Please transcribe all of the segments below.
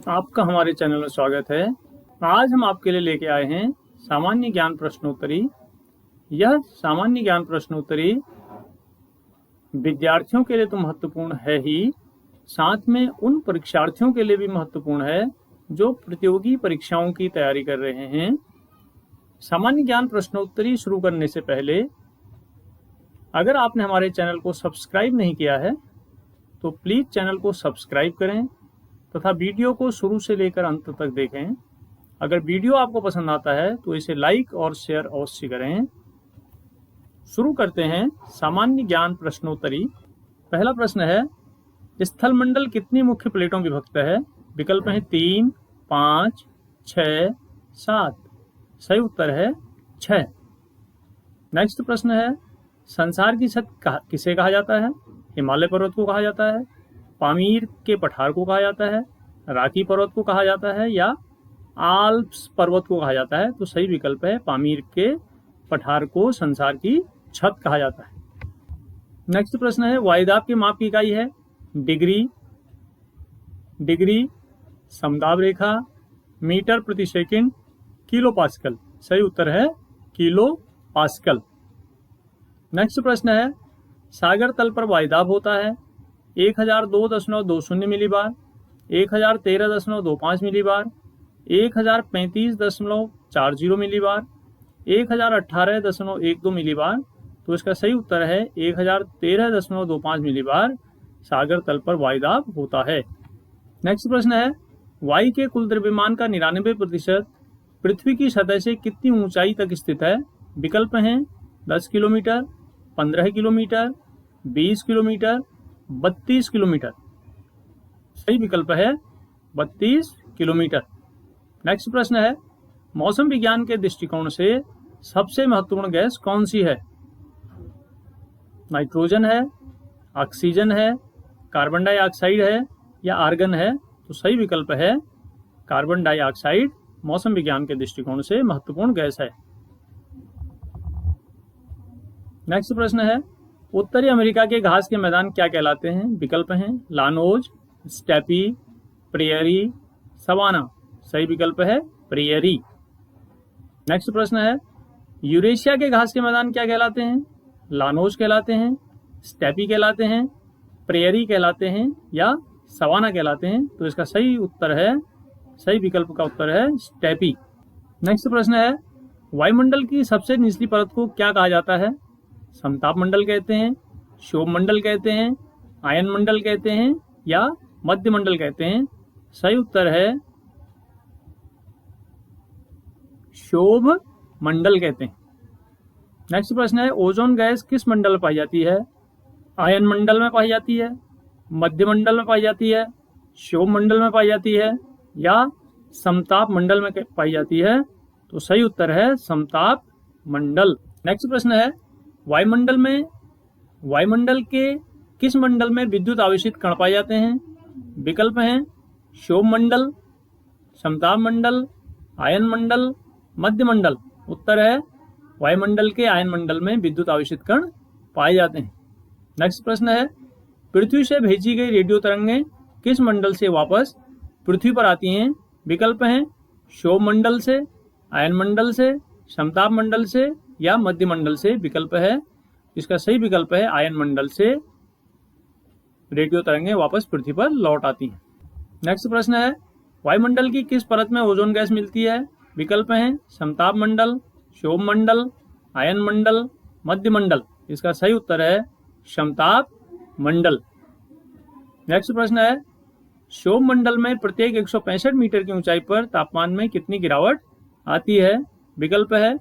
आपका हमारे चैनल में स्वागत है। आज हम आपके लिए लेके आए हैं सामान्य ज्ञान प्रश्नोत्तरी। यह सामान्य ज्ञान प्रश्नोत्तरी विद्यार्थियों के लिए तो महत्वपूर्ण है ही, साथ में उन परीक्षार्थियों के लिए भी महत्वपूर्ण है जो प्रतियोगी परीक्षाओं की तैयारी कर रहे हैं। सामान्य ज्ञान प्रश्नोत्तरी शुरू करने से पहले अगर आपने हमारे चैनल को सब्सक्राइब नहीं किया है तो प्लीज़ चैनल को सब्सक्राइब करें तथा वीडियो को शुरू से लेकर अंत तक देखें। अगर वीडियो आपको पसंद आता है तो इसे लाइक और शेयर अवश्य करें। शुरू करते हैं सामान्य ज्ञान प्रश्नोत्तरी। पहला प्रश्न है, स्थलमंडल कितनी मुख्य प्लेटों विभक्त है? विकल्प हैं 3, 5, 6, 7। सही उत्तर है 6। नेक्स्ट प्रश्न है, संसार की छत किसे कहा जाता है? हिमालय पर्वत को कहा जाता है, पामीर के पठार को कहा जाता है, राकी पर्वत को कहा जाता है या आल्प्स पर्वत को कहा जाता है? तो सही विकल्प है पामीर के पठार को संसार की छत कहा जाता है। नेक्स्ट प्रश्न है, वायुदाब के माप की इकाई है? डिग्री, समदाब रेखा, मीटर प्रति सेकंड, किलो पास्कल। सही उत्तर है किलो पास्कल। नेक्स्ट प्रश्न है, सागर तल पर वायुदाब होता है 1002.20 मिलीबार, 1013.25 मिलीबार, 1035.40 मिलीबार, 1018.12 मिलीबार। तो इसका सही उत्तर है 1013.25 मिलीबार सागर तल पर वायुदाब होता है। नेक्स्ट प्रश्न है, वायु के कुल द्रव्यमान का 99% पृथ्वी की सतह से कितनी ऊंचाई तक स्थित है? विकल्प हैं 10 किलोमीटर, 15 किलोमीटर, 20 किलोमीटर, 32 किलोमीटर। सही विकल्प है 32 किलोमीटर। नेक्स्ट प्रश्न है, मौसम विज्ञान के दृष्टिकोण से सबसे महत्वपूर्ण गैस कौन सी है? नाइट्रोजन है, ऑक्सीजन है, कार्बन डाइऑक्साइड है या आर्गन है? तो सही विकल्प है कार्बन डाइऑक्साइड मौसम विज्ञान के दृष्टिकोण से महत्वपूर्ण गैस है। नेक्स्ट प्रश्न है, उत्तरी अमेरिका के घास के मैदान क्या कहलाते हैं? विकल्प हैं लानोज, स्टेपी, प्रेयरी, सवाना। सही विकल्प है प्रेयरी। नेक्स्ट प्रश्न है, यूरेशिया के घास के मैदान क्या कहलाते हैं? लानोज कहलाते हैं, स्टेपी कहलाते हैं, प्रेयरी कहलाते हैं या सवाना कहलाते हैं? तो इसका सही विकल्प का उत्तर है स्टेपी। नेक्स्ट प्रश्न है, वायुमंडल की सबसे निचली परत को क्या कहा जाता है? समताप मंडल कहते हैं, शोभ मंडल कहते हैं, आयन मंडल कहते हैं या मध्य मंडल कहते हैं? सही उत्तर है शोभ मंडल कहते हैं। नेक्स्ट प्रश्न है, ओजोन गैस किस मंडल में पाई जाती है? आयन मंडल में पाई जाती है, मध्य मंडल में पाई जाती है, शोभ मंडल में पाई जाती है या समताप मंडल में पाई जाती है? तो सही उत्तर है समताप मंडल। नेक्स्ट प्रश्न है, वायुमंडल के किस मंडल में विद्युत आवेशित कण पाए जाते हैं? विकल्प हैं शोभ मंडल, समताप मंडल, आयन मंडल, मध्य मंडल। उत्तर है वायुमंडल के आयन मंडल में विद्युत आवेशित कण पाए जाते हैं। नेक्स्ट प्रश्न है, पृथ्वी से भेजी गई रेडियो तरंगें किस मंडल से वापस पृथ्वी पर आती हैं? विकल्प हैं शोभ मंडल से, आयन मंडल से, समताप मंडल से या मध्य मंडल से? विकल्प है इसका सही विकल्प है आयन मंडल से रेडियो तरंगें वापस पृथ्वी पर लौट आती हैं। नेक्स्ट प्रश्न है, वायुमंडल की किस परत में ओजोन गैस मिलती है? विकल्प हैं समताप मंडल, शोभ मंडल, आयन मंडल, मध्य मंडल। इसका सही उत्तर है समताप मंडल। नेक्स्ट प्रश्न है, शोभ मंडल में प्रत्येक 165 मीटर की ऊंचाई पर तापमान में कितनी गिरावट आती है? विकल्प है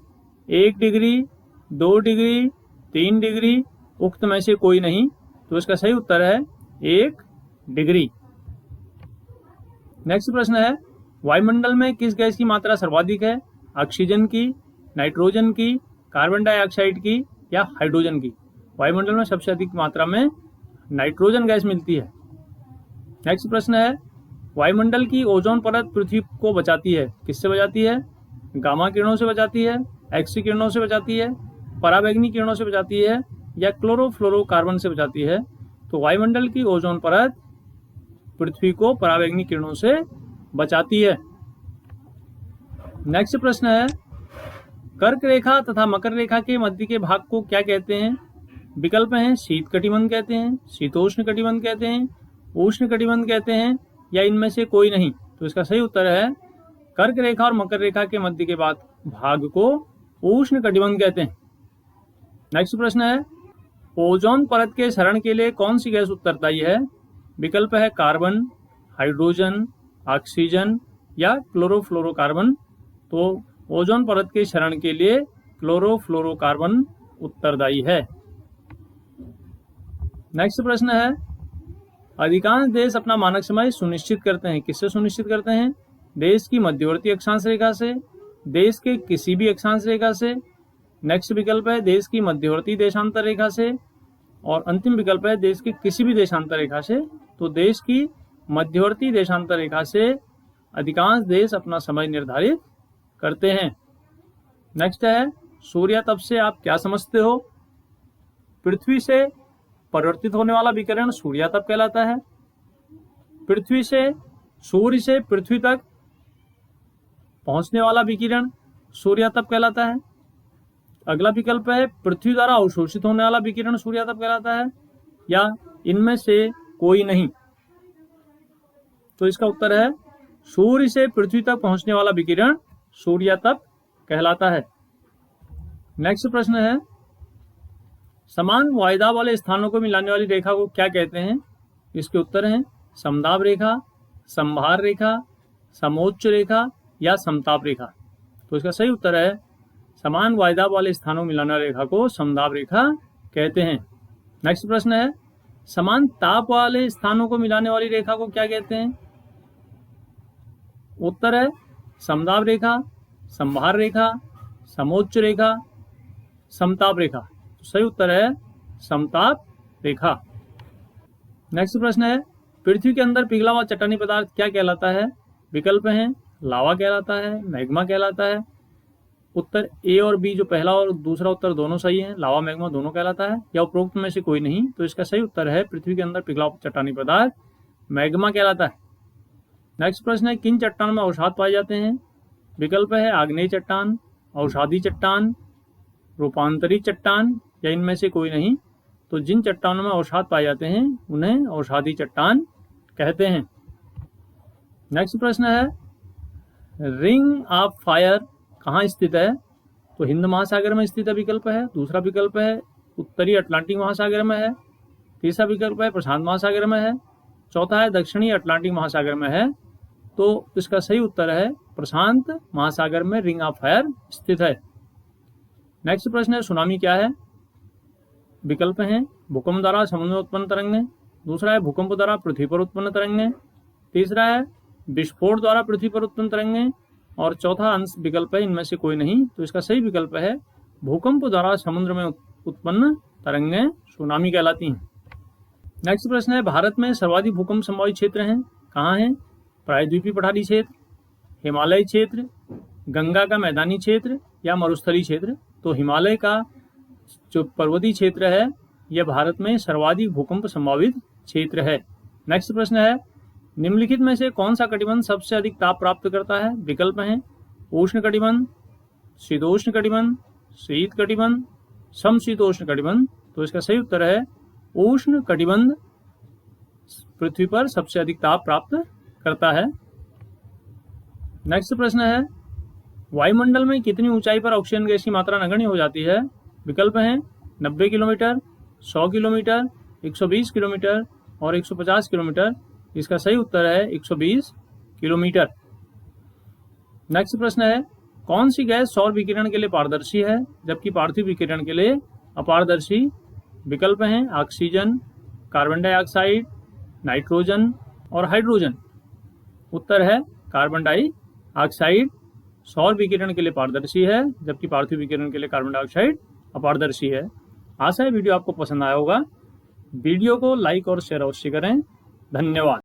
1 डिग्री, 2 डिग्री, 3 डिग्री, उक्त में से कोई नहीं। तो इसका सही उत्तर है 1 डिग्री। नेक्स्ट प्रश्न है, वायुमंडल में किस गैस की मात्रा सर्वाधिक है? ऑक्सीजन की, नाइट्रोजन की, कार्बन डाइऑक्साइड की या हाइड्रोजन की? वायुमंडल में सबसे अधिक मात्रा में नाइट्रोजन गैस मिलती है। नेक्स्ट प्रश्न है, वायुमंडल की ओजोन परत पृथ्वी को बचाती है? किससे बचाती है? गामा किरणों से बचाती है, एक्स किरणों से बचाती है, पराबैंगनी किरणों से बचाती है या क्लोरोफ्लोरोकार्बन से बचाती है? तो वायुमंडल की ओजोन परत पृथ्वी को पराबैंगनी किरणों से बचाती है। नेक्स्ट प्रश्न है, कर्क रेखा तथा मकर रेखा के मध्य के भाग को क्या कहते हैं? विकल्प हैं शीत कटिबंध कहते हैं, शीतोष्ण कटिबंध कहते हैं, उष्ण कटिबंध कहते हैं, या इनमें से कोई नहीं। तो इसका सही उत्तर है कर्क रेखा और मकर रेखा के मध्य के भाग को उष्ण कटिबंध कहते हैं। नेक्स्ट प्रश्न है, ओजोन परत के क्षरण के लिए कौन सी गैस उत्तरदायी है? विकल्प है कार्बन, हाइड्रोजन, ऑक्सीजन या क्लोरोफ्लोरोकार्बन। तो ओजोन परत के क्षरण के लिए क्लोरोफ्लोरोकार्बन उत्तरदायी है। नेक्स्ट प्रश्न है, अधिकांश देश अपना मानक समय सुनिश्चित करते हैं, किससे सुनिश्चित करते हैं? देश की मध्यवर्ती अक्षांश रेखा से, देश के किसी भी अक्षांश रेखा से। नेक्स्ट विकल्प है देश की मध्यवर्ती देशांतर रेखा से, और अंतिम विकल्प है देश की किसी भी देशांतर रेखा से। तो देश की मध्यवर्ती देशांतर रेखा से अधिकांश देश अपना समय निर्धारित करते हैं। नेक्स्ट है, सूर्यातप से आप क्या समझते हो? पृथ्वी से परिवर्तित होने वाला विकिरण सूर्यातप कहलाता है। पृथ्वी से सूर्य से पृथ्वी तक पहुंचने वाला विकिरण सूर्यातप कहलाता है। अगला विकल्प है पृथ्वी द्वारा अवशोषित होने वाला विकिरण सूर्यातप कहलाता है, या इनमें से कोई नहीं। तो इसका उत्तर है सूर्य से पृथ्वी तक पहुंचने वाला विकिरण सूर्यातप कहलाता है। नेक्स्ट प्रश्न है, समान वायदा वाले स्थानों को मिलाने वाली रेखा को क्या कहते हैं? इसके उत्तर हैं समदाब रेखा, संभार रेखा, समोच्च रेखा या समताप रेखा। तो इसका सही उत्तर है समान वायदा वाले स्थानों को मिलाने वाली रेखा को समदाब रेखा कहते हैं। नेक्स्ट प्रश्न है, समान ताप वाले स्थानों को मिलाने वाली रेखा को क्या कहते हैं? उत्तर है समदाब रेखा, संभार रेखा, समोच्च रेखा, समताप रेखा। तो सही उत्तर है समताप रेखा। नेक्स्ट प्रश्न है, पृथ्वी के अंदर पिघला हुआ चट्टानी पदार्थ क्या कहलाता है? विकल्प हैं लावा कहलाता है, मैग्मा कहलाता है। उत्तर ए और बी, जो पहला और दूसरा उत्तर दोनों सही है, लावा मैग्मा दोनों कहलाता है, या उपरोक्त में से कोई नहीं। तो इसका सही उत्तर है पृथ्वी के अंदर पिघला हुआ चट्टानी पदार्थ मैग्मा कहलाता है। नेक्स्ट प्रश्न है, किन चट्टानों में अवसाद पाए जाते हैं? विकल्प है आग्नेय चट्टान, अवसादी चट्टान, रूपांतरी चट्टान, या इनमें से कोई नहीं। तो जिन चट्टानों में अवसाद पाए जाते हैं उन्हें अवसादी चट्टान कहते हैं। नेक्स्ट प्रश्न है, रिंग ऑफ फायर कहाँ स्थित है? तो हिंद महासागर में स्थित है विकल्प है। दूसरा विकल्प है उत्तरी अटलांटिक महासागर में है। तीसरा विकल्प है प्रशांत महासागर में है। चौथा है दक्षिणी अटलांटिक महासागर में है। तो इसका सही उत्तर है प्रशांत महासागर में रिंग ऑफ फायर स्थित है। नेक्स्ट प्रश्न है, सुनामी क्या है? विकल्प हैं भूकंप द्वारा समुद्र में उत्पन्न तरंगें। दूसरा है भूकंप द्वारा पृथ्वी पर उत्पन्न तरंगें। तीसरा है विस्फोट द्वारा पृथ्वी पर उत्पन्न तरंगें। और चौथा अंश विकल्प है इनमें से कोई नहीं। तो इसका सही विकल्प है भूकंप द्वारा समुद्र में उत्पन्न तरंगें सुनामी कहलाती हैं। नेक्स्ट प्रश्न है, भारत में सर्वाधिक भूकंप संभावित क्षेत्र हैं, कहाँ हैं? प्रायद्वीपीय पठारी क्षेत्र, हिमालय क्षेत्र, गंगा का मैदानी क्षेत्र या मरुस्थलीय क्षेत्र। तो हिमालय का जो पर्वतीय क्षेत्र है यह भारत में सर्वाधिक भूकंप संभावित क्षेत्र है। नेक्स्ट प्रश्न है, निम्नलिखित में से कौन सा कटिबंध सबसे अधिक ताप प्राप्त करता है? विकल्प हैं उष्ण कटिबंध, शीतोष्ण कटिबंध, शीत कटिबंध, समशीतोष्ण कटिबंध। तो इसका सही उत्तर है उष्ण कटिबंध पृथ्वी पर सबसे अधिक ताप प्राप्त करता है। नेक्स्ट प्रश्न है, वायुमंडल में कितनी ऊंचाई पर ऑक्सीजन गैस की मात्रा नगण्य हो जाती है? विकल्प हैं 90 किलोमीटर, 100 किलोमीटर, 120 किलोमीटर और 150 किलोमीटर। इसका सही उत्तर है 120 किलोमीटर। नेक्स्ट प्रश्न है, कौन सी गैस सौर विकिरण के लिए पारदर्शी है जबकि पार्थिव विकिरण के लिए अपारदर्शी? विकल्प हैं ऑक्सीजन, कार्बन डाइऑक्साइड, नाइट्रोजन और हाइड्रोजन। उत्तर है कार्बन डाइऑक्साइड सौर विकिरण के लिए पारदर्शी है जबकि पार्थिव विकिरण के लिए कार्बन डाइऑक्साइड अपारदर्शी है। आशा है वीडियो आपको पसंद आया होगा। वीडियो को लाइक और शेयर अवश्य करें। धन्यवाद।